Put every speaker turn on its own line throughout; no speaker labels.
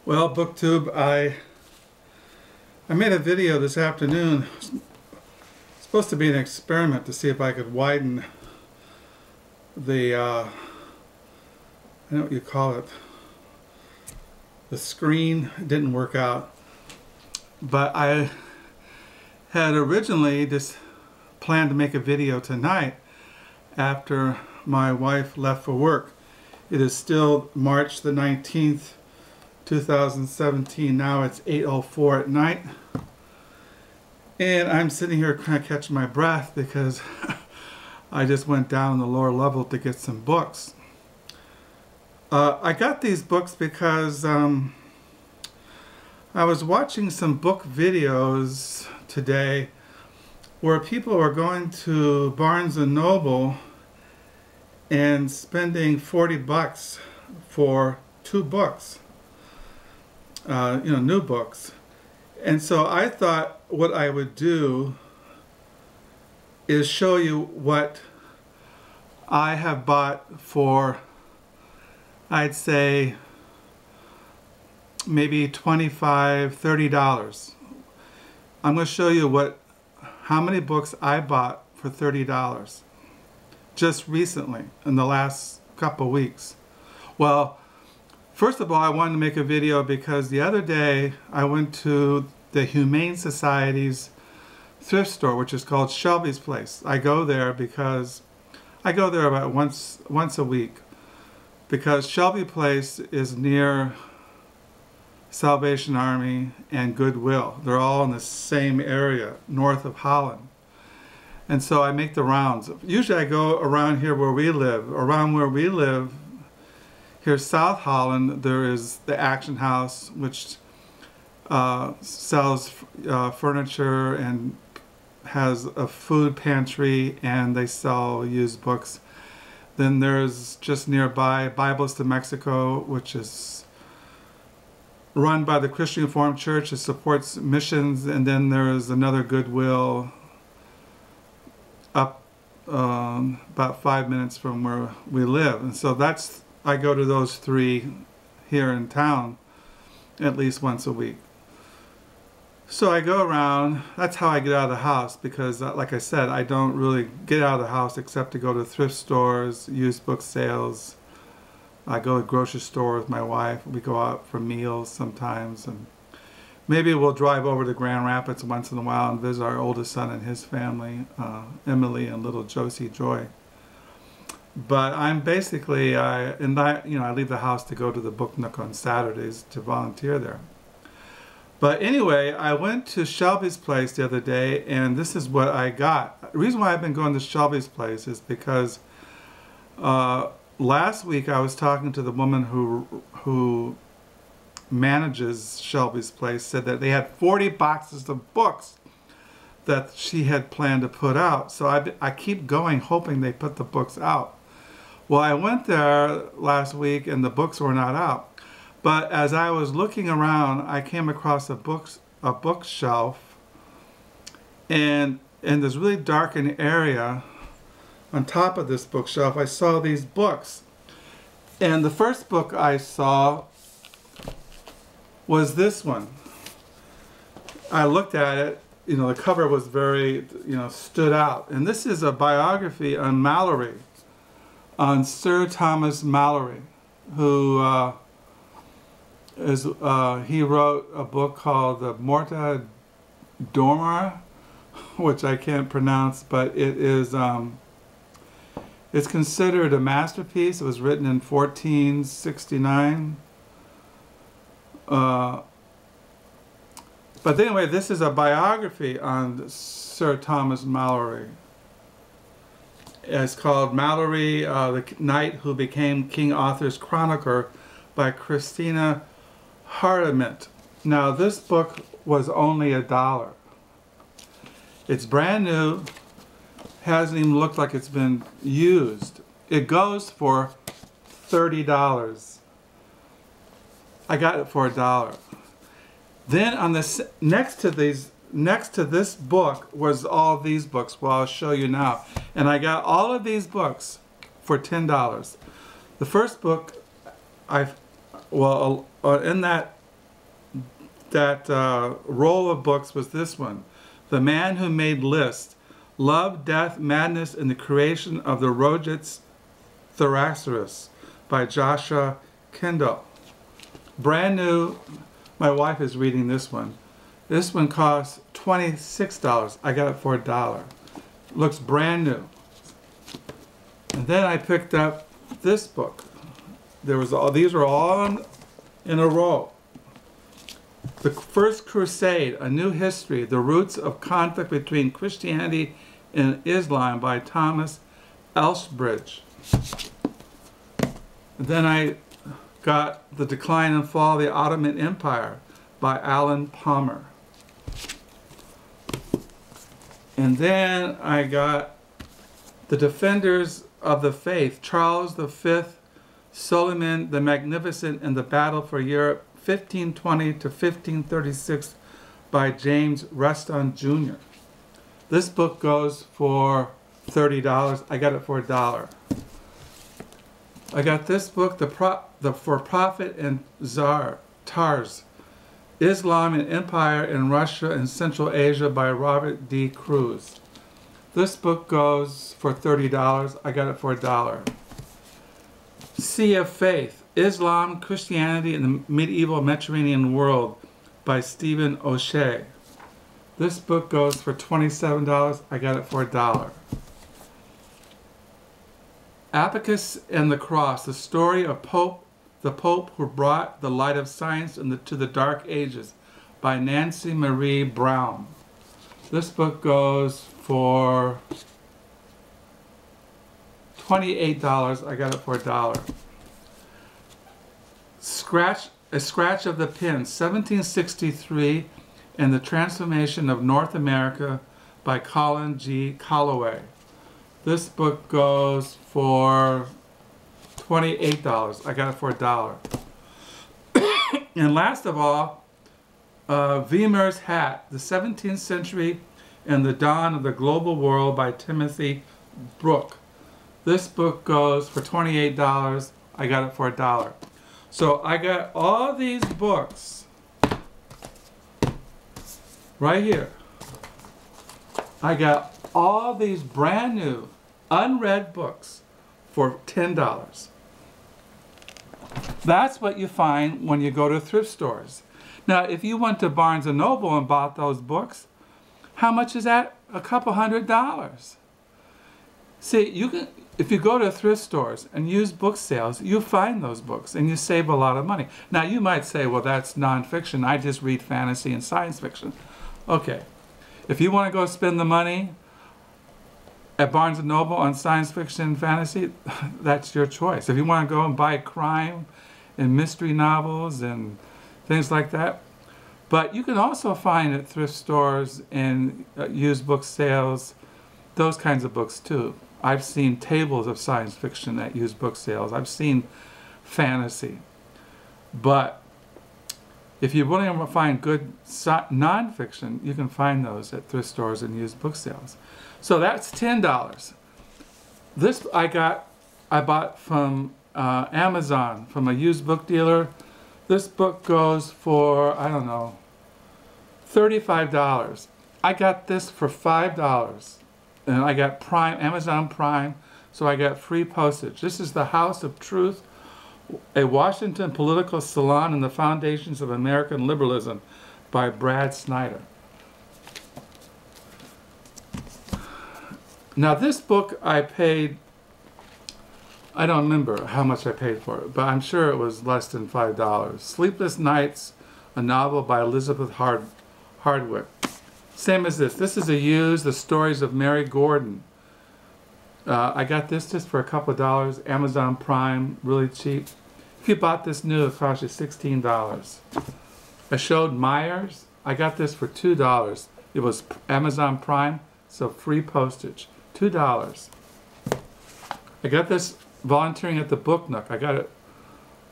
Well, BookTube, I made a video this afternoon. It's supposed to be an experiment to see if I could widen the, I don't know what you call it, the screen. It didn't work out. But I had originally just planned to make a video tonight after my wife left for work. It is still March the 19th, 2017. Now it's 8:04 at night. And I'm sitting here trying to catch my breath because I just went down the lower level to get some books. I got these books because I was watching some book videos today where people were going to Barnes & Noble and spending 40 bucks for 2 books. New books. And so I thought what I would do is show you what I have bought for, I'd say, maybe $25, $30. I'm going to show you how many books I bought for $30 just recently in the last couple weeks. Well, first of all, I wanted to make a video because the other day I went to the Humane Society's thrift store, which is called Shelby's Place. I go there because I go there about once a week because Shelby Place is near Salvation Army and Goodwill. They're all in the same area, north of Holland. And so I make the rounds. Usually I go around here where we live. Around where we live, here South Holland, there is the Action House, which sells furniture and has a food pantry, and they sell used books. Then there's just nearby Bibles to Mexico, which is run by the Christian Reformed Church. It supports missions. And then there's another Goodwill up about 5 minutes from where we live. And so I go to those 3 here in town at least once a week. So I go around. That's how I get out of the house because, like I said, I don't really get out of the house except to go to thrift stores, used book sales. I go to the grocery store with my wife. We go out for meals sometimes, and maybe we'll drive over to Grand Rapids once in a while and visit our oldest son and his family, Emily and little Josie Joy. But I'm basically, I leave the house to go to the Book Nook on Saturdays to volunteer there. But anyway, I went to Shelby's Place the other day, and this is what I got. The reason why I've been going to Shelby's Place is because last week I was talking to the woman who manages Shelby's Place, said that they had 40 boxes of books that she had planned to put out. So I keep going, hoping they put the books out. Well, I went there last week and the books were not out. But as I was looking around, I came across a bookshelf, and in this really darkened area on top of this bookshelf, I saw these books. And the first book I saw was this one. I looked at it, the cover was very, stood out. And this is a biography on Malory, on Sir Thomas Malory, who he wrote a book called the Morta Dormer, which I can't pronounce, but it is it's considered a masterpiece. It was written in 1469. But anyway, this is a biography on Sir Thomas Malory. It's called Malory, the Knight Who Became King Arthur's Chronicler by Christina Hardyment. Now, this book was only $1. It's brand new. Hasn't even looked like it's been used. It goes for $30. I got it for $1. Then on this next to this book was all these books. Well, I'll show you now. And I got all of these books for $10. The first book in that roll of books was this one, The Man Who Made Lists, Love, Death, Madness, and the Creation of the Roget's Thesaurus by Joshua Kendall. Brand new. My wife is reading this one. This one costs $26. I got it for $1. Looks brand new. And then I picked up this book. These were all in a row. The First Crusade, A New History, The Roots of Conflict Between Christianity and Islam by Thomas Elshbridge. And then I got The Decline and Fall of the Ottoman Empire by Alan Palmer. And then I got The Defenders of the Faith, Charles V, Suleyman the Magnificent, and the Battle for Europe, 1520 to 1536 by James Reston Jr. This book goes for $30. I got it for $1. I got this book, The For Profit and Tars, Islam and Empire in Russia and Central Asia by Robert D. Cruz. This book goes for $30. I got it for $1. Sea of Faith, Islam, Christianity, and the Medieval Mediterranean World by Stephen O'Shea. This book goes for $27. I got it for $1. Abacus and the Cross, the story of the Pope who brought the light of science to the Dark Ages by Nancy Marie Brown. This book goes for $28. I got it for $1. A Scratch of the Pen, 1763, and the Transformation of North America by Colin G. Calloway. This book goes for $28. I got it for $1. And last of all, Vermeer's Hat, the 17th Century and the Dawn of the Global World by Timothy Brook. This book goes for $28. I got it for $1. So I got all these books right here. I got all these brand new, unread books for $10. That's what you find when you go to thrift stores. Now, if you went to Barnes & Noble and bought those books, how much is that? A couple $100. See, if you go to thrift stores and use book sales, you find those books and you save a lot of money. Now, you might say, well, that's nonfiction. I just read fantasy and science fiction. Okay. If you want to go spend the money at Barnes & Noble on science fiction and fantasy, that's your choice. If you want to go and buy crime and mystery novels and things like that. But you can also find at thrift stores and used book sales those kinds of books too. I've seen tables of science fiction at used book sales. I've seen fantasy. But if you really want to find good nonfiction, you can find those at thrift stores and used book sales. So that's $10. This I bought from Amazon, from a used book dealer. This book goes for, I don't know, $35. I got this for $5. And I got Prime, Amazon Prime, so I got free postage. This is The House of Truth, a Washington political salon and the foundations of American liberalism by Brad Snyder. Now this book I paid, I don't remember how much I paid for it, but I'm sure it was less than $5. Sleepless Nights, a novel by Elizabeth Hardwick. Same as this. This is a used, The Stories of Mary Gordon. I got this just for a couple of dollars. Amazon Prime, really cheap. If you bought this new, it cost you $16. I showed Myers. I got this for $2. It was Amazon Prime, so free postage. $2. I got this volunteering at the Book Nook. I got it,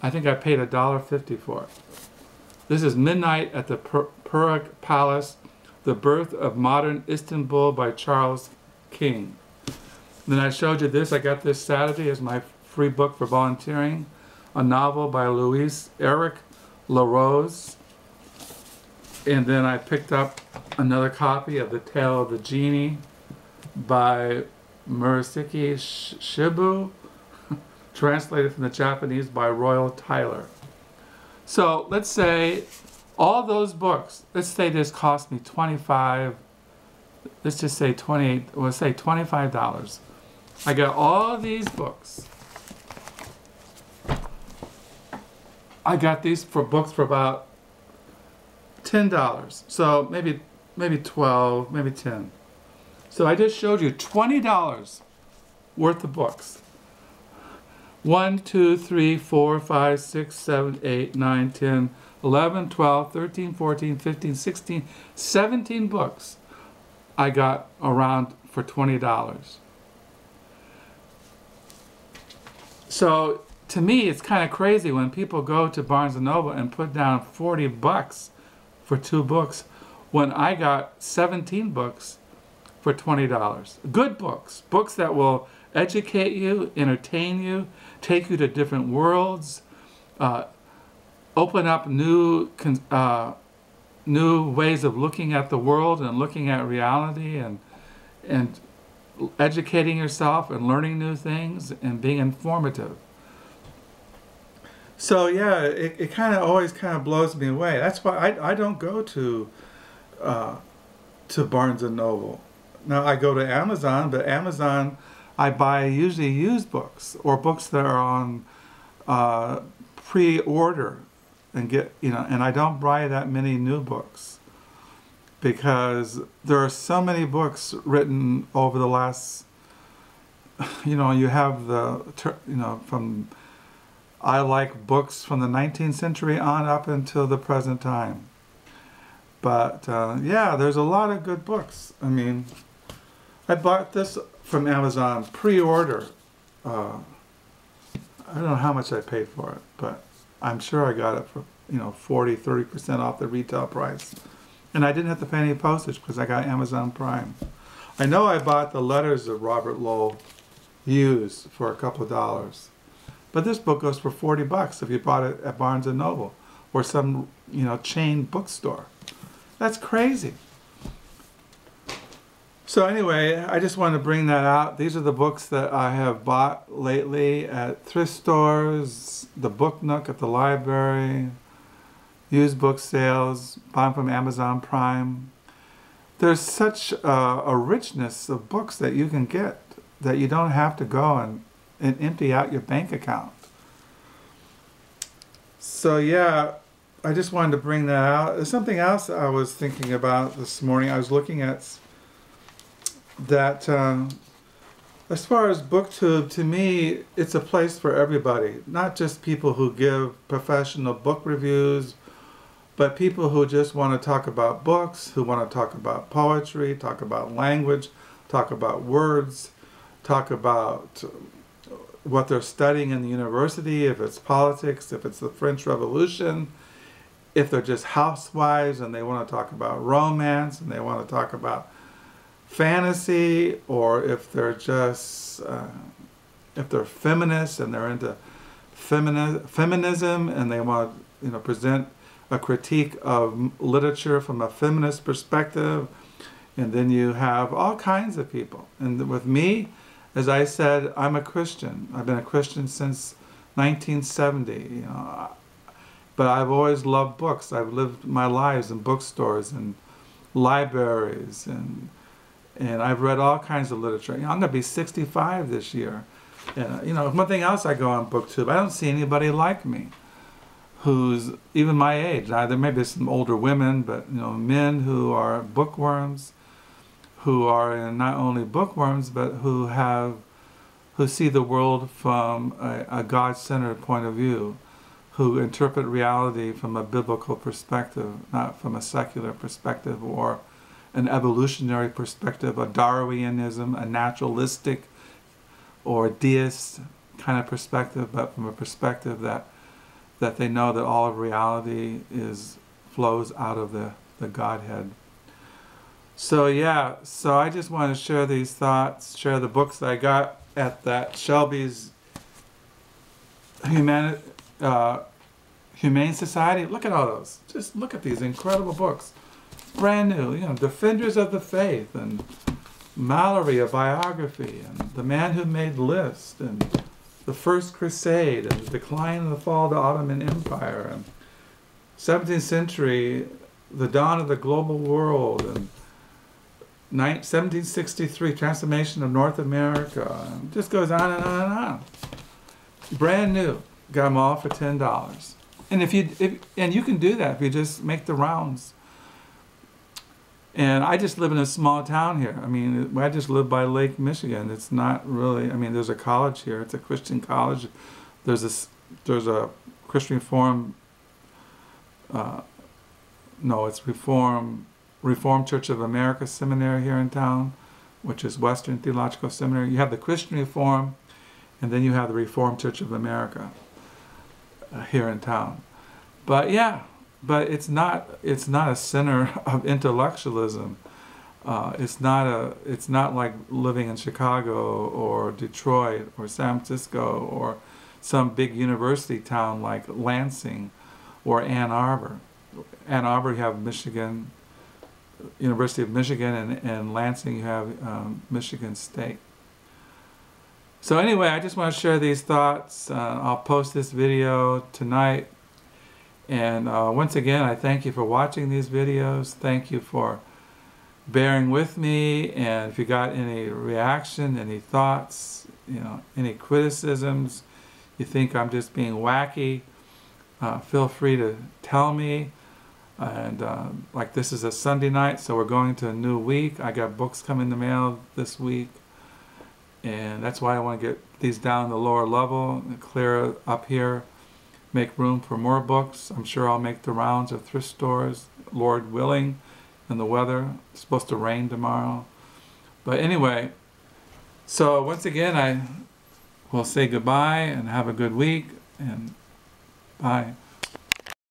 I think I paid $1.50 for it. This is Midnight at the Puruk Palace, The Birth of Modern Istanbul by Charles King. And then I showed you this. I got this Saturday as my free book for volunteering. A novel by Louis Eric LaRose. And then I picked up another copy of The Tale of the Genie by Murasaki Shibu, translated from the Japanese by Royal Tyler. So let's say all those books, let's say this cost me $25, let's just say $25. I got all these books. I got these books for about $10. So maybe 12, maybe 10. So I just showed you $20 worth of books. 1, 2, 3, 4, 5, 6, 7, 8, 9, 10, 11, 12, 13, 14, 15, 16, 17 books I got around for $20. So to me, it's kind of crazy when people go to Barnes & Noble and put down $40 for 2 books when I got 17 books for $20. Good books. Books that will educate you, entertain you, take you to different worlds, open up new ways of looking at the world and looking at reality, and educating yourself and learning new things and being informative. So yeah, it kind of always kind of blows me away. That's why I don't go to Barnes & Noble. Now I go to Amazon, but Amazon I buy usually used books or books that are on pre-order and and I don't buy that many new books because there are so many books written over the last, you have from, I like books from the 19th century on up until the present time. But yeah, there's a lot of good books. I mean, I bought this from Amazon pre-order. I don't know how much I paid for it, but I'm sure I got it for 40-30% off the retail price. And I didn't have to pay any postage because I got Amazon Prime. I know I bought the Letters of Robert Lowell used for a couple of dollars. But this book goes for $40 if you bought it at Barnes & Noble or some, chain bookstore. That's crazy. So anyway, I just wanted to bring that out. These are the books that I have bought lately at thrift stores, the Book Nook at the library, used book sales, bought from Amazon Prime. There's such a richness of books that you can get that you don't have to go and empty out your bank account. So yeah, I just wanted to bring that out. There's something else I was thinking about this morning. I was looking at that as far as BookTube, to me, it's a place for everybody. Not just people who give professional book reviews, but people who just want to talk about books, who want to talk about poetry, talk about language, talk about words, talk about what they're studying in the university, if it's politics, if it's the French Revolution, if they're just housewives and they want to talk about romance and they want to talk about fantasy, or if they're just if they're feminists and they're into feminism and they want to present a critique of literature from a feminist perspective. And then you have all kinds of people. And with me, as I said, I'm a Christian. I've been a Christian since 1970. But I've always loved books. I've lived my lives in bookstores and libraries, and I've read all kinds of literature. I'm going to be 65 this year. And one thing else, I go on BookTube. I don't see anybody like me who's even my age. Now, there may be some older women, but men who are bookworms, who are not only bookworms, but who see the world from a God-centered point of view, who interpret reality from a biblical perspective, not from a secular perspective or an evolutionary perspective, a Darwinism, a naturalistic or deist kind of perspective, but from a perspective that they know that all of reality flows out of the Godhead. So yeah, so I just want to share these thoughts, share the books that I got at that Shelby's Humane Humane Society. Look at all those. Just look at these incredible books. Brand new, you know, Defenders of the Faith, and Malory, a biography, and The Man Who Made Lists, and The First Crusade, and The Decline and the Fall of the Ottoman Empire, and 17th century, The Dawn of the Global World, and 1763, Transformation of North America, and it just goes on and on and on. Brand new. Got them all for $10. And if you can do that if you just make the rounds. And I just live in a small town here. I mean, I just live by Lake Michigan. It's not really, I mean, there's a college here. It's a Christian college. There's a Christian Reformed, no, it's Reformed Church of America Seminary here in town, which is Western Theological Seminary. You have the Christian Reform, and then you have the Reformed Church of America here in town. But yeah, but it's not a center of intellectualism. It's not like living in Chicago or Detroit or San Francisco or some big university town like Lansing or Ann Arbor. Ann Arbor, you have Michigan, University of Michigan, and Lansing, you have Michigan State. So anyway, I just want to share these thoughts. I'll post this video tonight. And once again, I thank you for watching these videos. Thank you for bearing with me. And if you got any reaction, any thoughts, you know, any criticisms, you think I'm just being wacky, feel free to tell me. And like this is a Sunday night, so we're going to a new week. I got books coming in the mail this week. And that's why I want to get these down the lower level, clear up here, make room for more books. I'm sure I'll make the rounds of thrift stores, Lord willing, and the weather. It's supposed to rain tomorrow. But anyway, so once again, I will say goodbye and have a good week, and bye.